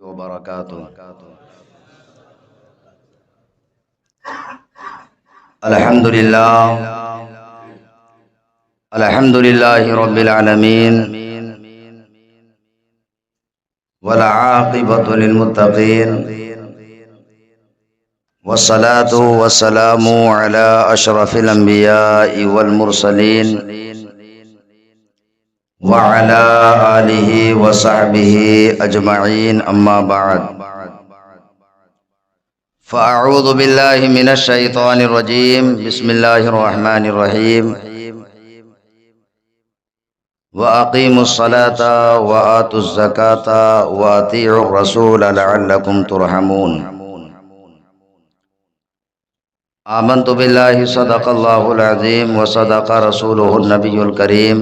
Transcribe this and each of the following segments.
وبرکاتہ۔ الحمدللہ رب العالمین والعاقبۃ للمتقین والصلاة والسلام علی اشرف الانبیاء والمرسلین وعلى آلہ وصحبہ اجمعین، اما بعد فاعوذ باللہ من الشیطان الرجیم، بسم اللہ الرحمن الرحیم۔ وَأَقِيمُوا الصَّلَاةَ وَآتُوا الزَّكَاةَ وَأَطِيعُوا الرَّسُولَ لَعَلَّكُمْ تُرْحَمُونَ۔ آمنت باللہ صدق اللہ العظیم وصدق رسولہ النبی الکریم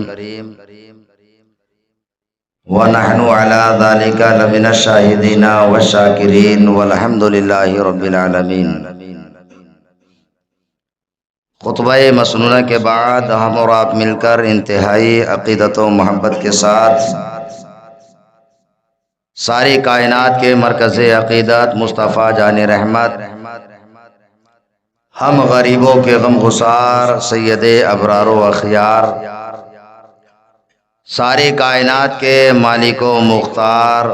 وَنَحْنُ عَلَى ذَلِكَ لَمِنَ الشَّاهِدِينَ وَالشَّاكِرِينَ وَالْحَمْدُ لِلَّهِ رَبِّ الْعَالَمِينَ۔ خطبہ مسنونہ کے بعد ہم اور آپ مل کر انتہائی عقیدت و محبت کے ساتھ ساری کائنات کے مرکز عقیدت مصطفیٰ جان رحمت، ہم غریبوں کے غم گسار سید ابرار و اخیار، ساری کائنات کے مالک و مختار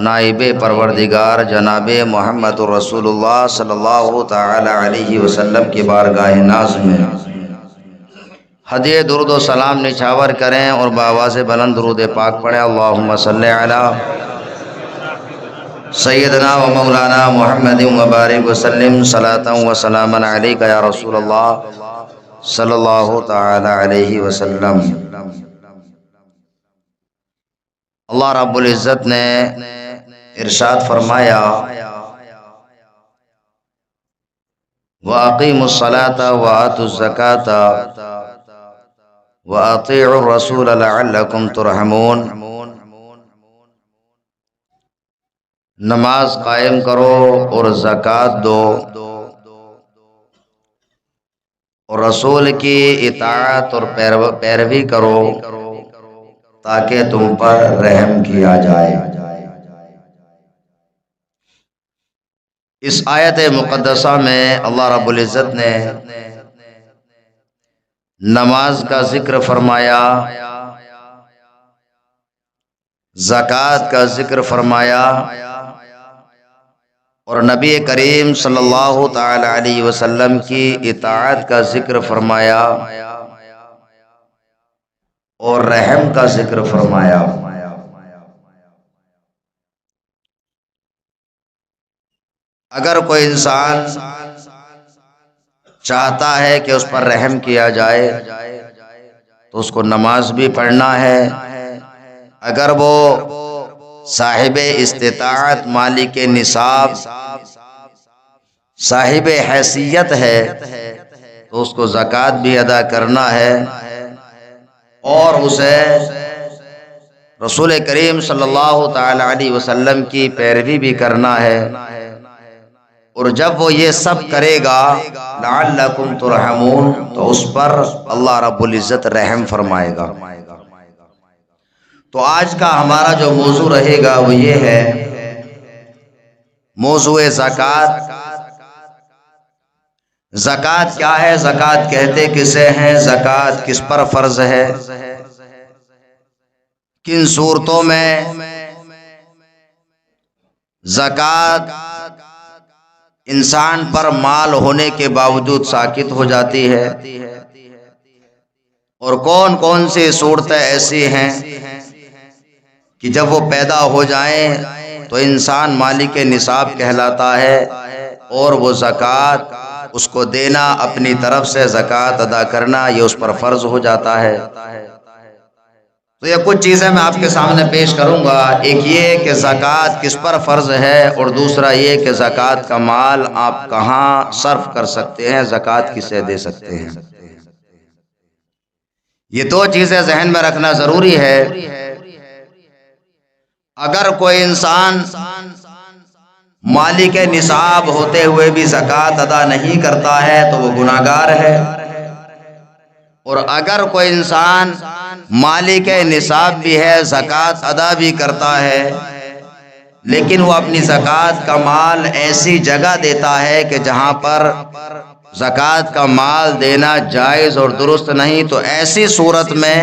نائب پروردگار جناب محمد رسول اللہ صلی اللہ تعالی علیہ وسلم کی بارگاہ ناز میں ہدیہ درود و سلام نچھاور کریں اور بآواز بلند درود پاک پڑھیں۔ اللہم صلی علی سیدنا و مولانا محمد مبارک وسلم صلاۃ و سلاما علیک یا رسول اللہ صلی اللہ تعالی علیہ وسلم۔ اللہ رب العزت نے ارشاد فرمایا وَأَقِيمُوا الصَّلَاةَ وَآتُوا الزَّكَاةَ وَأَطِيعُوا الرَّسُولَ لَعَلَّكُمْ تُرْحَمُونَ۔ نماز قائم کرو اور زکوٰۃ دو اور رسول کی اطاعت اور پیروی کرو تاکہ تم پر رحم کیا جائے۔ اس آیت مقدسہ میں اللہ رب العزت نے نماز کا ذکر فرمایا، زکوٰۃ کا ذکر فرمایا اور نبی کریم صلی اللہ تعالی علیہ وسلم کی اطاعت کا ذکر فرمایا اور رحم کا ذکر فرمایا۔ اگر کوئی انسان چاہتا ہے کہ اس پر رحم کیا جائے تو اس کو نماز بھی پڑھنا ہے۔ اگر وہ صاحب استطاعت، مالک نصاب، صاحب حیثیت ہے تو اس کو زکوٰۃ بھی ادا کرنا ہے اور اسے رسول کریم صلی اللہ تعالی علیہ وسلم کی پیروی بھی کرنا ہے۔ اور جب وہ یہ سب کرے گا لعلکم ترحمون تو اس پر اللہ رب العزت رحم فرمائے گا۔ تو آج کا ہمارا جو موضوع رہے گا وہ یہ ہے موضوع زکوٰۃ۔ زکوٰۃ کیا ہے؟ زکوٰۃ کہتے کسے ہیں؟ زکوٰۃ کس پر فرض ہے؟ کن صورتوں میں زکوٰۃ انسان پر مال ہونے کے باوجود ساقط ہو جاتی ہے؟ اور کون کون سی صورتیں ایسی ہیں کہ جب وہ پیدا ہو جائیں تو انسان مالک نصاب کہلاتا ہے اور وہ زکوٰۃ اس کو دینا، اپنی طرف سے زکوٰۃ ادا کرنا یہ اس پر فرض ہو جاتا ہے۔ تو یہ کچھ چیزیں میں آپ کے سامنے پیش کروں گا۔ ایک یہ کہ زکوٰۃ کس پر فرض ہے اور دوسرا یہ کہ زکوٰۃ کا مال آپ کہاں صرف کر سکتے ہیں، زکوٰۃ کسے دے سکتے ہیں۔ یہ دو چیزیں ذہن میں رکھنا ضروری ہے۔ اگر کوئی انسان مالک نصاب ہوتے ہوئے بھی زکوٰۃ ادا نہیں کرتا ہے تو وہ گناہگار ہے، اور اگر کوئی انسان مالک نصاب بھی ہے، زکوٰۃ ادا بھی کرتا ہے لیکن وہ اپنی زکوٰۃ کا مال ایسی جگہ دیتا ہے کہ جہاں پر زکوٰۃ کا مال دینا جائز اور درست نہیں، تو ایسی صورت میں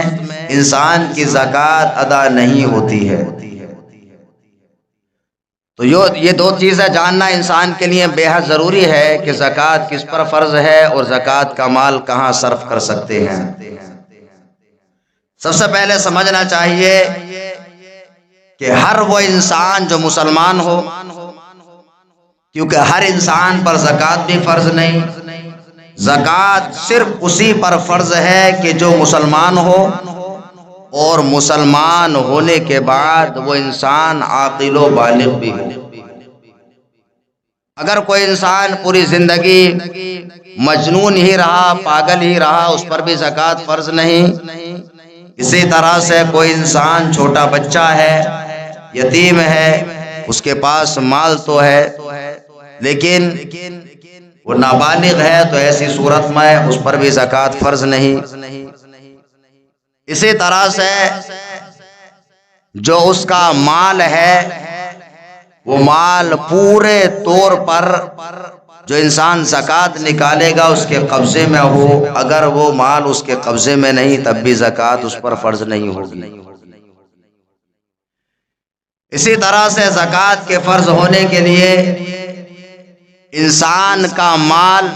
انسان کی زکوٰۃ ادا نہیں ہوتی ہے۔ تو یہ دو چیزیں جاننا انسان کے لیے بے حد ضروری ہے کہ زکوٰۃ کس پر فرض ہے اور زکوٰۃ کا مال کہاں صرف کر سکتے ہیں۔ سب سے پہلے سمجھنا چاہیے کہ ہر وہ انسان جو مسلمان ہو، کیونکہ ہر انسان پر زکوٰۃ بھی فرض نہیں، زکوٰۃ صرف اسی پر فرض ہے کہ جو مسلمان ہو اور مسلمان ہونے کے بعد وہ انسان عاقل و بالغ بھی ہو۔ اگر کوئی انسان پوری زندگی مجنون ہی رہا، پاگل ہی رہا، اس پر بھی زکوٰۃ فرض نہیں۔ اسی طرح سے کوئی انسان چھوٹا بچہ ہے، یتیم ہے، اس کے پاس مال تو ہے لیکن وہ نابالغ ہے، تو ایسی صورت میں اس پر بھی زکوٰۃ فرض نہیں۔ اسی طرح سے جو اس کا مال ہے، وہ مال پورے طور پر جو انسان زکوٰۃ نکالے گا اس کے قبضے میں ہو، اگر وہ مال اس کے قبضے میں نہیں تب بھی زکوٰۃ اس پر فرض نہیں ہوگی۔ اسی طرح سے زکوٰۃ کے فرض ہونے کے لیے انسان کا مال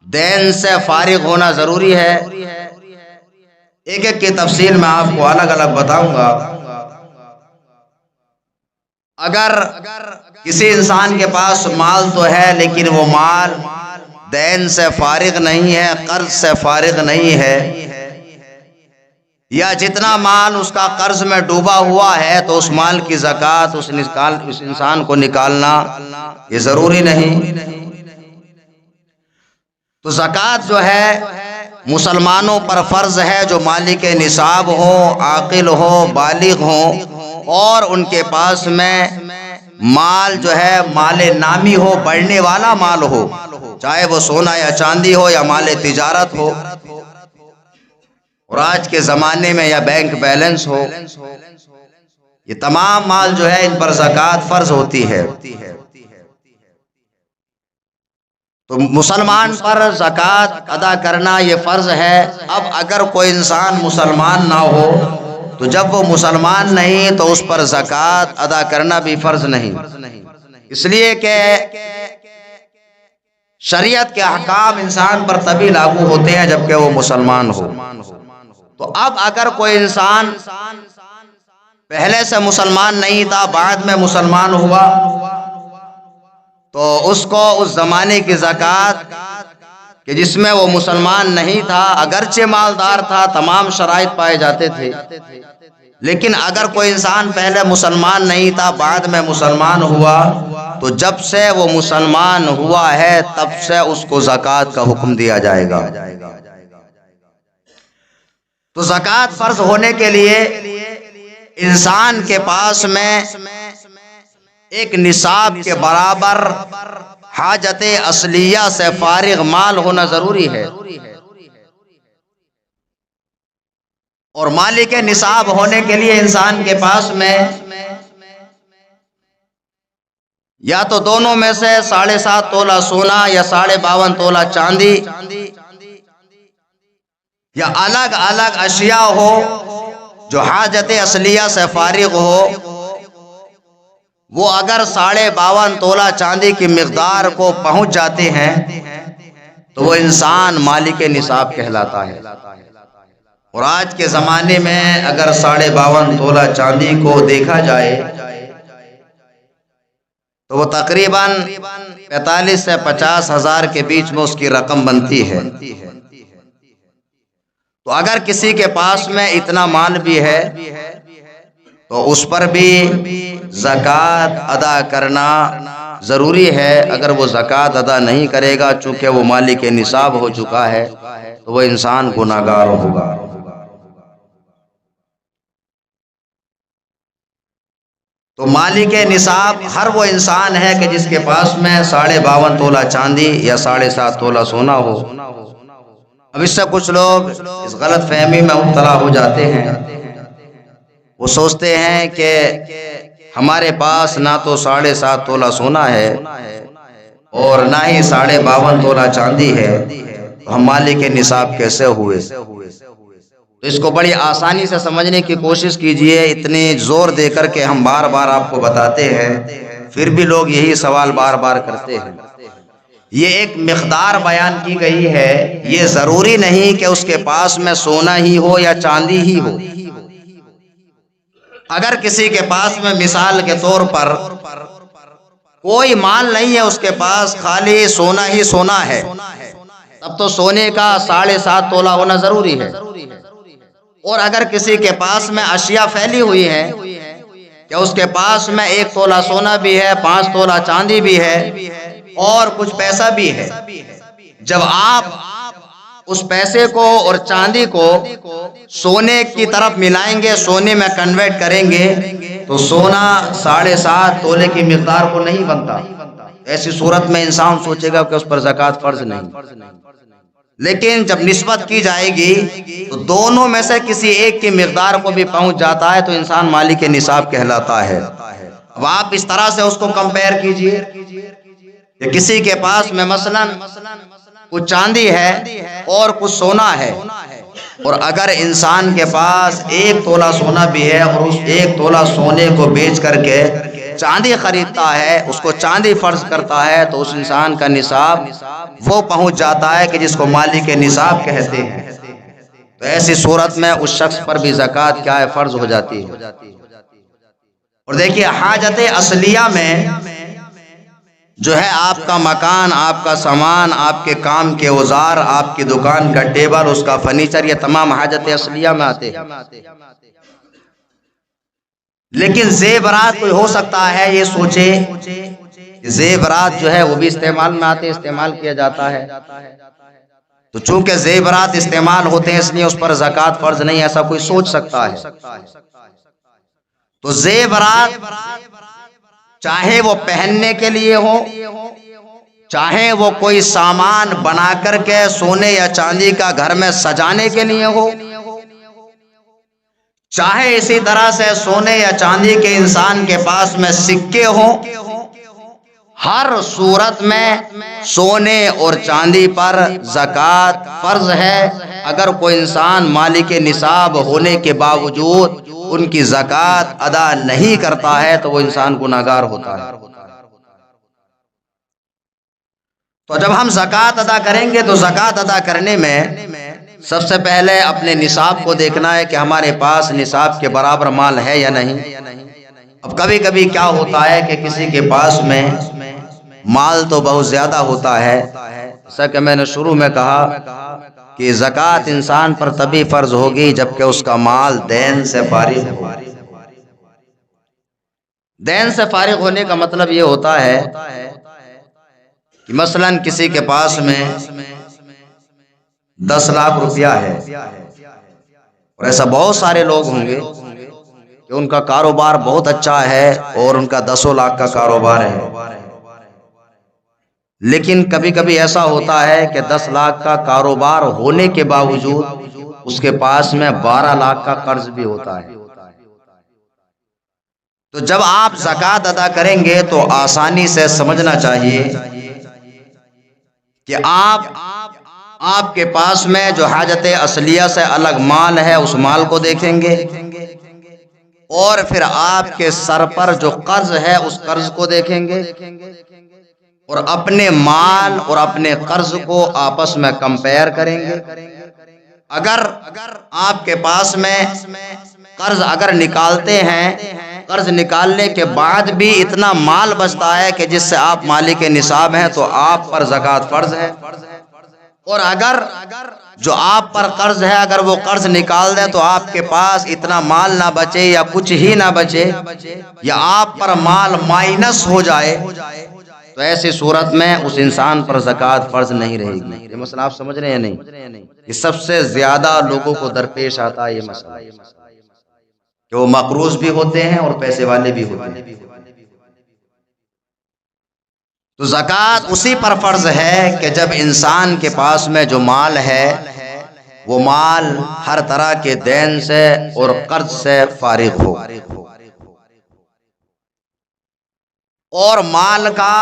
دین سے فارغ ہونا ضروری ہے۔ ایک ایک کی تفصیل میں آپ کو الگ الگ بتاؤں گا۔ اگر کسی انسان کے پاس مال تو ہے لیکن وہ مال دین سے فارغ نہیں ہے، قرض سے فارغ نہیں ہے، یا جتنا مال اس کا قرض میں ڈوبا ہوا ہے تو اس مال کی زکوٰۃ اس انسان کو نکالنا یہ ضروری نہیں۔ تو زکوٰۃ جو ہے مسلمانوں پر فرض ہے جو مالک نصاب ہوں، عاقل ہوں، بالغ ہوں، اور ان کے پاس میں مال جو ہے مال نامی ہو، بڑھنے والا مال ہو، چاہے وہ سونا یا چاندی ہو یا مال تجارت ہو، اور آج کے زمانے میں یا بینک بیلنس ہو، یہ تمام مال جو ہے ان پر زکوٰۃ فرض ہوتی ہے۔ تو مسلمان پر زکوٰۃ ادا کرنا یہ فرض ہے۔ اب اگر کوئی انسان مسلمان نہ ہو تو جب وہ مسلمان نہیں تو اس پر زکوٰۃ ادا کرنا بھی فرض نہیں، اس لیے کہ شریعت کے احکام انسان پر تبھی لاگو ہوتے ہیں جبکہ وہ مسلمان ہو۔ تو اب اگر کوئی انسان پہلے سے مسلمان نہیں تھا، بعد میں مسلمان ہوا، تو اس کو اس زمانے کی زکوٰۃ کہ جس میں وہ مسلمان نہیں تھا، اگرچہ مالدار تھا، تمام شرائط پائے جاتے تھے، لیکن اگر کوئی انسان پہلے مسلمان نہیں تھا بعد میں مسلمان ہوا تو جب سے وہ مسلمان ہوا ہے تب سے اس کو زکوٰۃ کا حکم دیا جائے گا۔ تو زکوٰۃ فرض ہونے کے لیے انسان کے پاس میں ایک نصاب کے برابر حاجت اصلیہ سے فارغ مال ہونا ضروری ہے، اور مالک نصاب ہونے کے لیے انسان کے پاس میں یا تو دونوں میں سے 7.5 تولہ سونا یا 52.5 تولہ چاندی یا الگ الگ اشیاء ہو جو حاجت اصلیہ سے فارغ ہو۔ وہ اگر 52.5 تولہ چاندی کی مقدار کو پہنچ جاتے ہیں تو وہ انسان مالک نصاب کہلاتا ہے، اور آج کے زمانے میں اگر 52.5 تولہ چاندی کو دیکھا جائے تو وہ تقریباً 45 سے 50 ہزار کے بیچ میں اس کی رقم بنتی ہے۔ تو اگر کسی کے پاس میں اتنا مال بھی ہے تو اس پر بھی زکوٰۃ ادا کرنا ضروری ہے۔ اگر وہ زکوٰۃ ادا نہیں کرے گا چونکہ وہ مالک نصاب ہو چکا ہے تو وہ انسان گناہگار ہوگا۔ تو مالک نصاب ہر وہ انسان ہے کہ جس کے پاس میں 52.5 تولہ چاندی یا 7.5 تولہ سونا ہو۔ اب اس سے کچھ لوگ اس غلط فہمی میں مبتلا ہو جاتے ہیں، وہ سوچتے ہیں کہ ہمارے پاس نہ تو 7.5 تولہ سونا ہے اور نہ ہی 52.5 تولہ چاندی ہے، تو ہم مالک نصاب کیسے ہوئے؟ تو اس کو بڑی آسانی سے سمجھنے کی کوشش کیجئے۔ اتنی زور دے کر کے ہم بار بار آپ کو بتاتے ہیں، پھر بھی لوگ یہی سوال بار بار کرتے ہیں۔ یہ ایک مقدار بیان کی گئی ہے، یہ ضروری نہیں کہ اس کے پاس میں سونا ہی ہو یا چاندی ہی ہو۔ اگر کسی کے پاس میں مثال کے طور پر کوئی مال نہیں ہے، اس کے پاس خالی سونا ہی سونا ہے، تب تو سونے کا 7.5 تولہ ہونا ضروری ہے۔ اور اگر کسی کے پاس میں اشیاء پھیلی ہوئی ہے کہ اس کے پاس میں 1 تولہ سونا بھی ہے، 5 تولہ چاندی بھی ہے اور کچھ پیسہ بھی ہے، جب آپ اس پیسے کو اور چاندی کو سونے کی طرف ملائیں گے، سونے میں کنورٹ کریں گے، تو سونا 7.5 تولے کی مقدار کو نہیں بنتا۔ ایسی صورت میں انسان سوچے گا کہ اس پر زکوٰۃ فرض نہیں۔ لیکن جب نسبت کی جائے گی تو دونوں میں سے کسی ایک کی مقدار کو بھی پہنچ جاتا ہے، تو انسان مالک نصاب کہلاتا ہے۔ اب آپ اس طرح سے اس کو کمپیئر کیجئے کہ کسی کے پاس میں مثلا کچھ چاندی ہے اور کچھ سونا ہے، اور اگر انسان کے پاس 1 تولہ سونا بھی ہے اور اس 1 تولہ سونے کو بیچ کر کے چاندی خریدتا ہے، اس کو چاندی فرض کرتا ہے، تو اس انسان کا نصاب وہ پہنچ جاتا ہے کہ جس کو مالک نصاب کہتے ہیں۔ تو ایسی صورت میں اس شخص پر بھی زکوٰۃ کیا ہے؟ فرض ہو جاتی ہے۔ اور دیکھیے، حاجت اصلیہ میں جو ہے آپ کا مکان، آپ کا سامان، آپ کے کام کے اوزار، آپ کی دکان کا ٹیبل، اس کا فرنیچر، یہ تمام حاجت اصلیہ میں آتے ہیں۔ لیکن زیورات کوئی ہو سکتا ہے یہ سوچے کہ زیورات جو ہے وہ بھی استعمال میں آتے، استعمال کیا جاتا ہے، تو چونکہ زیورات استعمال ہوتے ہیں اس لیے اس پر زکوٰۃ فرض نہیں، ایسا کوئی سوچ سکتا ہے۔ تو زیورات چاہے وہ پہننے کے لیے ہو، چاہے وہ کوئی سامان بنا کر کے سونے یا چاندی کا گھر میں سجانے کے لیے ہو، چاہے اسی طرح سے سونے یا چاندی کے انسان کے پاس میں سکے ہوں، ہر صورت میں سونے اور چاندی پر زکوٰۃ فرض ہے۔ اگر کوئی انسان مالک نصاب ہونے کے باوجود ان کی زکوٰۃ ادا نہیں کرتا ہے تو وہ انسان گنہگار ہوتا ہے۔ تو جب ہم زکوٰۃ ادا کریں گے تو زکوٰۃ ادا کرنے میں سب سے پہلے اپنے نصاب کو دیکھنا ہے کہ ہمارے پاس نصاب کے برابر مال ہے یا نہیں۔ اب کبھی کبھی کیا ہوتا ہے کہ کسی کے پاس میں مال تو بہت زیادہ ہوتا ہے، جیسا کہ میں نے شروع میں کہا کہ زکوٰۃ انسان پر تبھی فرض ہوگی جبکہ اس کا مال دین سے فارغ ہو۔ دین سے فارغ ہونے کا مطلب یہ ہوتا ہے کہ مثلا کسی کے پاس میں 10 لاکھ روپیہ ہے، اور ایسا بہت سارے لوگ ہوں گے کہ ان کا کاروبار بہت اچھا ہے اور ان کا 10 لاکھ کا کاروبار ہے، لیکن کبھی کبھی ایسا ہوتا ہے کہ 10 لاکھ کا کاروبار ہونے کے باوجود اس کے پاس میں 12 لاکھ کا قرض بھی ہوتا ہے۔ تو جب آپ زکوٰۃ ادا کریں گے تو آسانی سے سمجھنا چاہیے کہ آپ کے پاس میں جو حاجت اصلیہ سے الگ مال ہے اس مال کو دیکھیں گے، اور پھر آپ کے سر پر جو قرض ہے اس قرض کو دیکھیں گے، اور اپنے مال اور اپنے قرض کو آپس میں کمپیئر کریں گے۔ اگر آپ کے پاس میں قرض اگر نکالتے ہیں، قرض نکالنے کے بعد بھی اتنا مال بچتا ہے کہ جس سے آپ مالک نصاب ہیں، تو آپ پر زکوٰۃ فرض ہے۔ اور اگر جو آپ پر قرض ہے اگر وہ قرض نکال دیں تو آپ کے پاس اتنا مال نہ بچے یا کچھ ہی نہ بچے، یا آپ پر مال مائنس ہو جائے، تو ایسی صورت میں اس انسان پر زکوٰۃ فرض نہیں رہے گی۔ یہ مسئلہ آپ سمجھ رہے ہیں نہیں؟ یہ سب سے زیادہ لوگوں کو درپیش آتا ہے یہ مسئلہ کہ وہ مقروض بھی ہوتے ہیں اور پیسے والے بھی ہوتے ہیں۔ تو زکوٰۃ اسی پر فرض ہے کہ جب انسان کے پاس میں جو مال ہے وہ مال ہر طرح کے دین سے اور قرض سے فارغ ہو۔ اور مال کا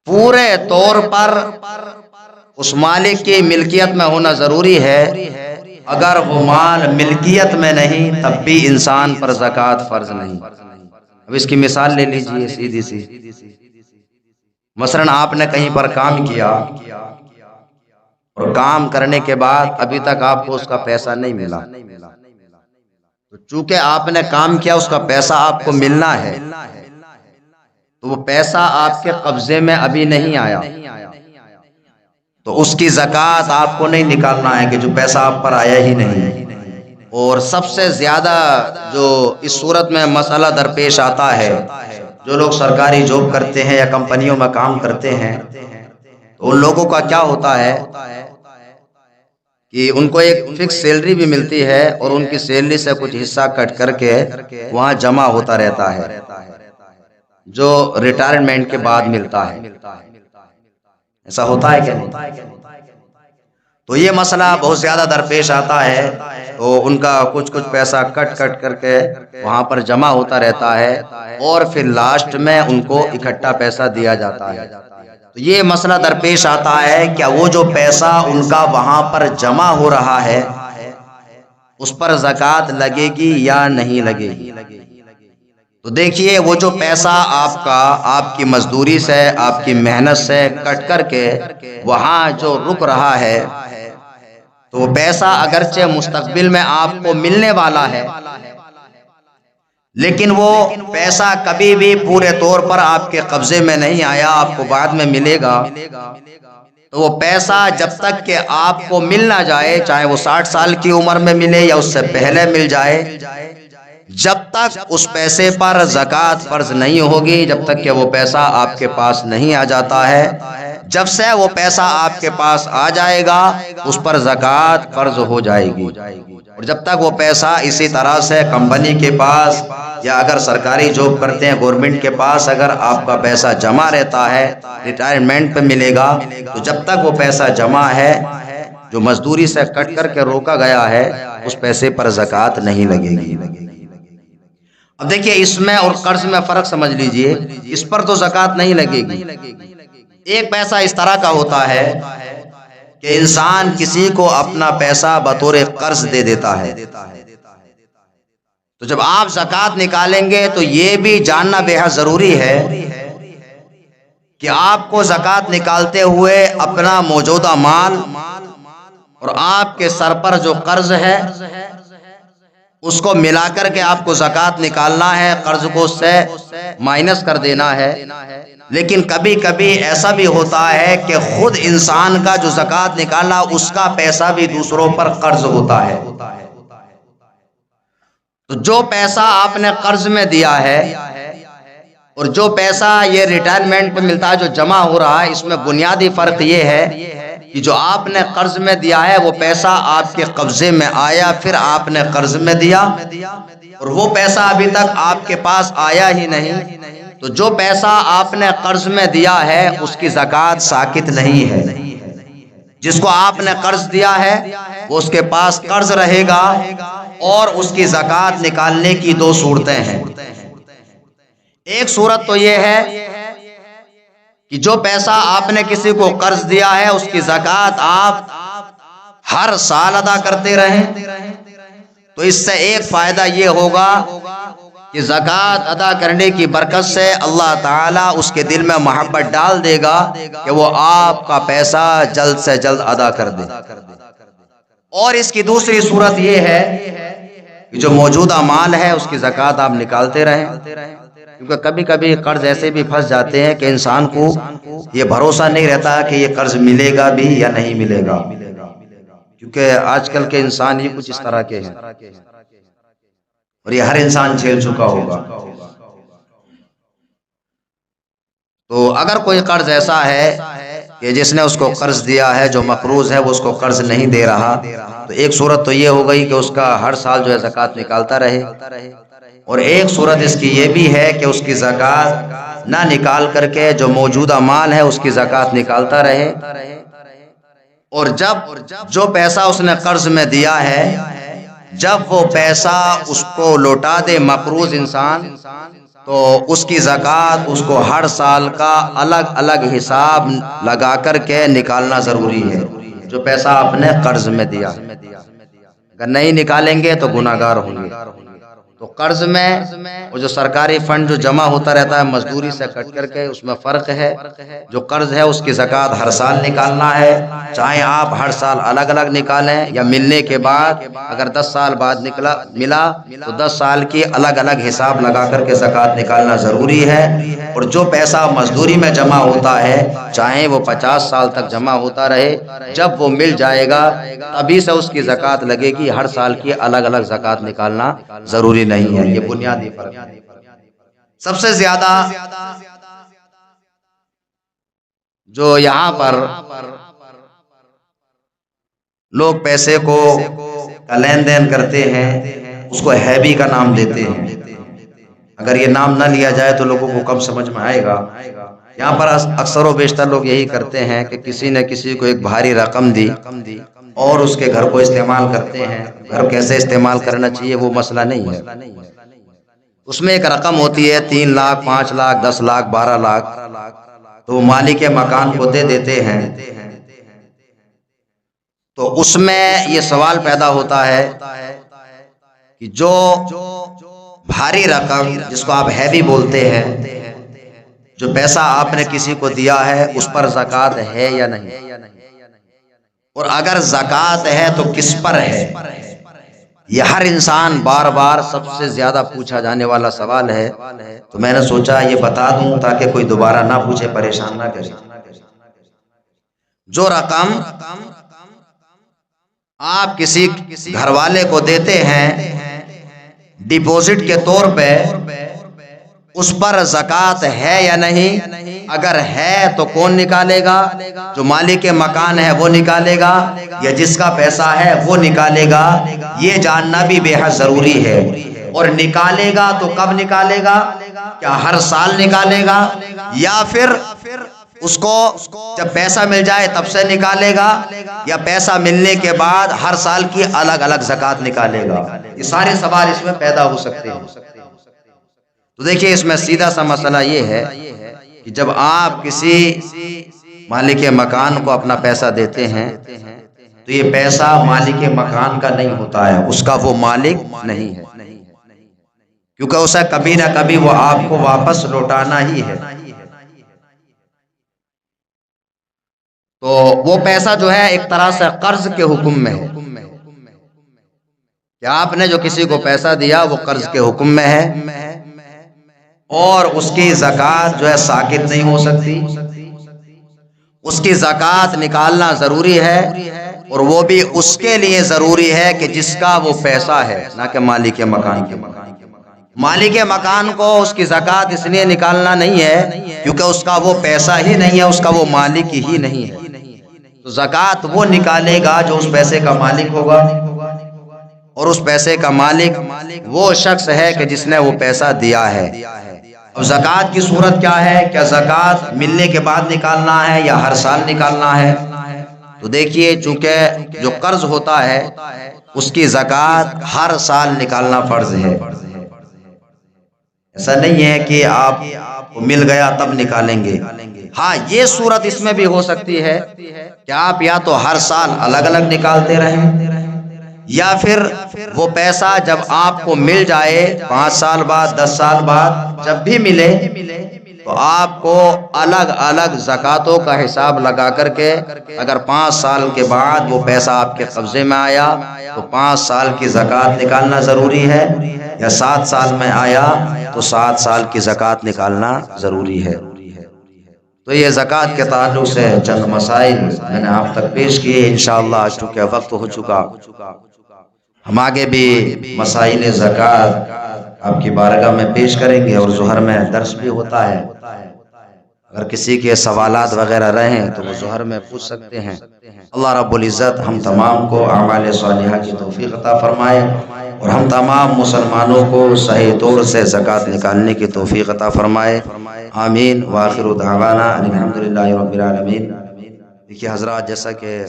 پورے طور پر اس مالک کی ملکیت میں ہونا ضروری ہے۔ اگر وہ مال ملکیت میں نہیں تب بھی انسان پر زکوٰۃ فرض نہیں۔ اب اس کی مثال لے لیجئے سیدھی سی، مثلا آپ نے کہیں پر کام کیا اور کام کرنے کے بعد ابھی تک آپ کو اس کا پیسہ نہیں ملا، تو چونکہ آپ نے کام کیا اس کا پیسہ آپ کو ملنا ہے، تو وہ پیسہ آپ کے قبضے میں ابھی نہیں آیا، تو اس کی زکوٰۃ آپ کو نہیں نکالنا ہے کہ جو پیسہ آپ پر آیا ہی نہیں۔ اور سب سے زیادہ جو اس صورت میں مسئلہ درپیش آتا ہے، جو لوگ سرکاری جاب کرتے ہیں یا کمپنیوں میں کام کرتے ہیں، تو ان لوگوں کا کیا ہوتا ہے کہ ان کو ایک فکس سیلری بھی ملتی ہے اور ان کی سیلری سے کچھ حصہ کٹ کر کے وہاں جمع ہوتا رہتا ہے جو ریٹائرمنٹ کے بعد ملتا ہے۔ ایسا ہوتا ہے کیا نہیں؟ تو یہ مسئلہ بہت زیادہ درپیش آتا ہے، تو ان کا کچھ پیسہ کٹ کر کے وہاں پر جمع ہوتا رہتا ہے اور پھر لاسٹ میں ان کو اکٹھا پیسہ دیا جاتا ہے۔ تو یہ مسئلہ درپیش آتا ہے کیا وہ جو پیسہ ان کا وہاں پر جمع ہو رہا ہے اس پر زکوٰۃ لگے گی یا نہیں لگے گی؟ تو دیکھیے وہ جو پیسہ آپ کا آپ کی مزدوری سے آپ کی محنت سے کٹ کر کے وہاں جو رک رہا ہے، تو وہ پیسہ اگرچہ مستقبل میں آپ کو ملنے والا ہے، لیکن وہ پیسہ کبھی بھی پورے طور پر آپ کے قبضے میں نہیں آیا، آپ کو بعد میں ملے گا۔ تو وہ پیسہ جب تک کہ آپ کو مل نہ جائے، چاہے وہ 60 سال کی عمر میں ملے یا اس سے پہلے مل جائے، جب تک اس پیسے پر زکوٰۃ فرض نہیں ہوگی، جب تک کہ وہ پیسہ آپ کے پاس نہیں آ جاتا ہے۔ جب سے وہ پیسہ آپ کے پاس آ جائے گا اس پر زکوٰۃ فرض ہو جائے گی، اور جب تک وہ پیسہ اسی طرح سے کمپنی کے پاس یا اگر سرکاری جاب کرتے ہیں گورنمنٹ کے پاس اگر آپ کا پیسہ جمع رہتا ہے، ریٹائرمنٹ پہ ملے گا، تو جب تک وہ پیسہ جمع ہے جو مزدوری سے کٹ کر کے روکا گیا ہے اس پیسے پر زکوٰۃ نہیں لگے گی۔ اب دیکھیے اس میں اور قرض میں فرق سمجھ لیجئے، اس پر تو زکوٰۃ نہیں لگے گی۔ ایک پیسہ اس طرح کا ہوتا ہے کہ انسان کسی کو اپنا پیسہ بطور قرض دے دیتا ہے، تو جب آپ زکوٰۃ نکالیں گے تو یہ بھی جاننا بے حد ضروری ہے کہ آپ کو زکوٰۃ نکالتے ہوئے اپنا موجودہ مال اور آپ کے سر پر جو قرض ہے اس کو ملا کر کے آپ کو زکوٰۃ نکالنا ہے، قرض کو اس سے مائنس کر دینا ہے۔ لیکن کبھی کبھی ایسا بھی ہوتا ہے کہ خود انسان کا جو زکوٰۃ نکالنا اس کا پیسہ بھی دوسروں پر قرض ہوتا ہے، تو جو پیسہ آپ نے قرض میں دیا ہے اور جو پیسہ یہ ریٹائرمنٹ پہ ملتا ہے جو جمع ہو رہا ہے، اس میں بنیادی فرق یہ ہے کہ جو آپ نے قرض میں دیا ہے وہ پیسہ آپ کے قبضے میں آیا، پھر آپ نے قرض میں دیا، اور وہ پیسہ ابھی تک آپ کے پاس آیا ہی نہیں، تو جو پیسہ آپ نے قرض میں دیا ہے اس کی زکوٰۃ ساقط نہیں ہے۔ جس کو آپ نے قرض دیا ہے وہ اس کے پاس قرض رہے گا، اور اس کی زکوٰۃ نکالنے کی دو صورتیں ہیں۔ ایک صورت تو یہ ہے کہ جو پیسہ آپ نے کسی کو قرض دیا ہے اس کی زکوٰۃ آپ ہر سال ادا کرتے رہیں، تو اس سے ایک فائدہ یہ ہوگا کہ زکوٰۃ ادا کرنے کی برکت سے اللہ تعالیٰ اس کے دل میں محبت ڈال دے گا کہ وہ آپ کا پیسہ جلد سے جلد ادا کر دے۔ اور اس کی دوسری صورت یہ ہے کہ جو موجودہ مال ہے اس کی زکوٰۃ آپ نکالتے رہیں، کیونکہ کبھی کبھی قرض ایسے بھی پھنس جاتے ہیں کہ انسان کو یہ بھروسہ نہیں رہتا کہ یہ قرض ملے گا بھی یا نہیں ملے گا، کیونکہ آج کل کے انسان ہی کچھ اس طرح کے ہیں، اور یہ ہر انسان جھیل چکا ہوگا۔ تو اگر کوئی قرض ایسا ہے کہ جس نے اس کو قرض دیا ہے جو مقروض ہے وہ اس کو قرض نہیں دے رہا، تو ایک صورت تو یہ ہو گئی کہ اس کا ہر سال جو ہے زکوٰۃ نکالتا رہے، اور ایک صورت اس کی یہ بھی ہے کہ اس کی زکوٰۃ نہ نکال کر کے جو موجودہ مال ہے اس کی زکوٰۃ نکالتا رہے، اور جب جو پیسہ اس نے قرض میں دیا ہے جب وہ پیسہ اس کو لوٹا دے مقروض انسان، تو اس کی زکوٰۃ اس کو ہر سال کا الگ الگ حساب لگا کر کے نکالنا ضروری ہے۔ جو پیسہ آپ نے قرض میں دیا، اگر نہیں نکالیں گے تو گناہ گار ہوں گے۔ تو قرض میں وہ جو سرکاری فنڈ جو جمع ہوتا رہتا ہے مزدوری سے کٹ کر کے، اس میں فرق ہے۔ جو قرض ہے اس کی زکوٰۃ ہر سال نکالنا ہے، چاہے آپ ہر سال الگ الگ نکالیں یا ملنے کے بعد، اگر 10 سال بعد ملا تو 10 سال کی الگ الگ حساب لگا کر کے زکوٰۃ نکالنا ضروری ہے۔ اور جو پیسہ مزدوری میں جمع ہوتا ہے، چاہے وہ 50 سال تک جمع ہوتا رہے، جب وہ مل جائے گا تبھی سے اس کی زکوٰۃ لگے گی۔ ہر سال کی الگ الگ زکوٰۃ نکالنا ضروری نہیں ہے۔ یہ بنیادی فرق ہے۔ سب سے زیادہ جو یہاں پر لوگ پیسے کو لین دین کرتے ہیں، اس کو ہیبی کا نام دیتے ہیں۔ اگر یہ نام نہ لیا جائے تو لوگوں کو کم سمجھ میں آئے گا۔ یہاں پر اکثر و بیشتر لوگ یہی کرتے ہیں کہ کسی نے کسی کو ایک بھاری رقم دی اور اس کے گھر کو استعمال کرتے ہیں۔ گھر کیسے استعمال کرنا چاہیے وہ مسئلہ نہیں ہے، اس میں ایک رقم ہوتی ہے 3 لاکھ 5 لاکھ 10 لاکھ 12 لاکھ، تو مالک مکان کو دے دیتے ہیں۔ تو اس میں یہ سوال پیدا ہوتا ہے کہ جو بھاری رقم جس کو آپ ہیوی بولتے ہیں، جو پیسہ آپ نے کسی کو دیا ہے اس پر زکوٰۃ ہے یا نہیں، اور اگر زکوٰۃ ہے تو کس پر ہے؟ یہ ہر انسان بار بار سب سے زیادہ پوچھا جانے والا سوال ہے، تو میں نے سوچا یہ بتا دوں تاکہ کوئی دوبارہ نہ پوچھے، پریشان نہ کرے۔ جو رقم آپ کسی گھر والے کو دیتے ہیں ڈپوزٹ کے طور پہ، اس پر زکوٰۃ ہے یا نہیں؟ اگر ہے تو کون نکالے گا؟ جو مالک مکان ہے وہ نکالے گا یا جس کا پیسہ ہے وہ نکالے گا؟ یہ جاننا بھی بے حد ضروری ہے۔ اور نکالے گا تو کب نکالے گا؟ کیا ہر سال نکالے گا یا پھر اس کو جب پیسہ مل جائے تب سے نکالے گا، یا پیسہ ملنے کے بعد ہر سال کی الگ الگ زکوٰۃ نکالے گا؟ یہ سارے سوال اس میں پیدا ہو سکتے ہیں۔ تو دیکھیے اس میں سیدھا سا مسئلہ یہ ہے کہ جب آپ کسی مالک مکان کو اپنا پیسہ دیتے ہیں تو یہ پیسہ مالک مکان کا نہیں ہوتا ہے، اس کا وہ مالک نہیں ہے، کیونکہ اسے کبھی نہ کبھی وہ آپ کو واپس لوٹانا ہی ہے۔ تو وہ پیسہ جو ہے ایک طرح سے قرض کے حکم میں ہے، کہ آپ نے جو کسی کو پیسہ دیا وہ قرض کے حکم میں ہے، اور اس کی زکوٰۃ جو ہے ساقط نہیں ہو سکتی، اس کی زکوٰۃ نکالنا ضروری ہے، اور وہ بھی اس کے لیے ضروری ہے کہ جس کا وہ پیسہ ہے، نہ کہ مالک مکان کے۔ مالک مکان کو اس کی زکوٰۃ اس لیے نکالنا نہیں ہے کیونکہ اس کا وہ پیسہ ہی نہیں ہے، اس کا وہ مالک ہی نہیں ہے۔ تو زکوٰۃ وہ نکالے گا جو اس پیسے کا مالک ہوگا، اور اس پیسے کا مالک وہ شخص ہے کہ جس نے وہ پیسہ دیا ہے۔ اب زکوٰۃ کی صورت کیا ہے؟ کیا زکوٰۃ ملنے کے بعد نکالنا ہے یا ہر سال نکالنا ہے؟ تو دیکھیے چونکہ جو قرض ہوتا ہے اس کی زکوٰۃ ہر سال نکالنا فرض ہے، ایسا نہیں ہے کہ آپ کو مل گیا تب نکالیں گے۔ ہاں یہ صورت اس میں بھی ہو سکتی ہے کہ آپ یا تو ہر سال الگ الگ نکالتے رہیں، یا پھر وہ پیسہ جب آپ کو مل جائے 5 سال بعد 10 سال بعد جب بھی ملے تو آپ کو الگ الگ زکوٰۃوں کا حساب لگا کر کے، اگر 5 سال کے بعد وہ پیسہ آپ کے قبضے میں آیا تو 5 سال کی زکوٰۃ نکالنا ضروری ہے، یا 7 سال میں آیا تو 7 سال کی زکوٰۃ نکالنا ضروری ہے۔ تو یہ زکوٰۃ کے تعلق سے چند مسائل میں نے آپ تک پیش کیے۔ انشاءاللہ آج چونکہ وقت ہو چکا، ہم آگے بھی مسائل زکوٰۃ آپ کی بارگاہ میں پیش کریں گے، اور ظہر میں درس بھی ہوتا ہے، اگر کسی کے سوالات وغیرہ رہیں تو وہ ظہر میں پوچھ سکتے ہیں۔ اللہ رب العزت ہم تمام کو اعمال صالحہ کی توفیق عطا فرمائے، اور ہم تمام مسلمانوں کو صحیح طور سے زکوٰۃ نکالنے کی توفیق عطا فرمائے، آمین۔ وآخر دعوانا الحمدللہ رب العالمین۔ دیکھیے حضرات، جیسا کہ